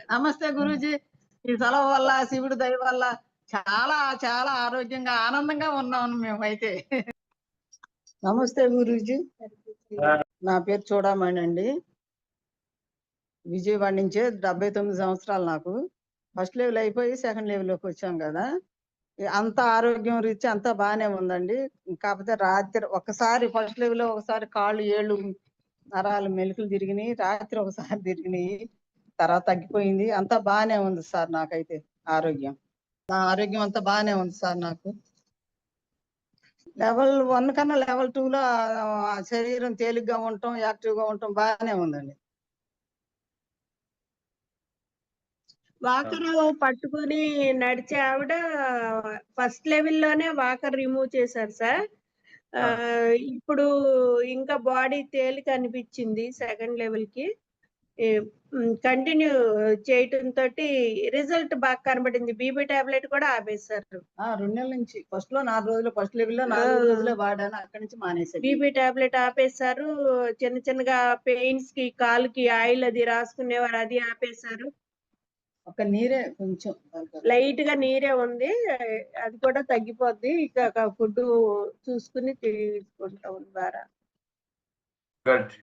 నమస్తే గురూజీ. ఈ సెలవు వల్ల, శివుడి దయ వల్ల చాలా, చాలా ఆరోగ్యంగా, ఆనందంగా ఉన్నాము మేమైతే. నమస్తే గురూజీ. నా పేరు చూడమనండి. విజయవాడ నుంచే 79 సంవత్సరాలు నాకు. ఫస్ట్ లెవెల్ అయిపోయి సెకండ్ లెవెల్‌లోకి వచ్చాం గదా! అంతా ఆరోగ్యం రీత్యా అంతా బానే ఉందండి. కాకపోతే రాత్రి ఒక్కసారి ఫస్ట్ లెవెల్‌లో ఒకసారి కాళ్ళు, ఏళ్ళు నరాలు మెలికలు తిరిగినియి. రాత్రి ఒకసారి తిరిగినియి. తర్వాత తగ్గిపోయింది. అంతా బానే ఉంది సార్ నాకైతే ఆరోగ్యం. నా ఆరోగ్యం అంతా బానే ఉంది సార్ నాకు. లెవెల్ 1 కన్నా లెవెల్ 2లో శరీరం తేలిగ్గా ఉండటం, యాక్టివ్‌గా ఉండటం బానే ఉందండి. వాకరు పట్టుకొని నడిచే ఆవిడ ఫస్ట్ లెవెల్‌లోనే వాకర్ రిమూవ్ చేశారు సార్. ఇప్పుడు ఇంకా బాడీ తేలిక అనిపిచ్చింది సెకండ్ లెవెల్‌కి. ఈ కంటిన్యూ చేయటంతోటి రిజల్ట్ బాగా కనబడింది. బీపీ టాబ్లెట్ కూడా ఆపేశారు. 2 నెలల నుంచి. ఫస్ట్‌లో 4 రోజులు ఫస్ట్ లెవెల్‌లో ఆ! 4 రోజులే వాడాను. అక్కడి నుంచి మానేశాను. బీపీ టాబ్లెట్ ఆపేశారు. చిన్న చిన్నగా పెయిన్స్‌కి కాలుకి ఆయిల్ అది రాసుకునేవారు. అది ఆపేశారు. ఒక నీరే కొంచెం లైట్‌గా నీరే ఉంది. అది కూడా తగ్గిపోద్ది. ఇక ఫుడ్డు చూసుకొని తీసుకుంటాం ద్వారా. గుడ్.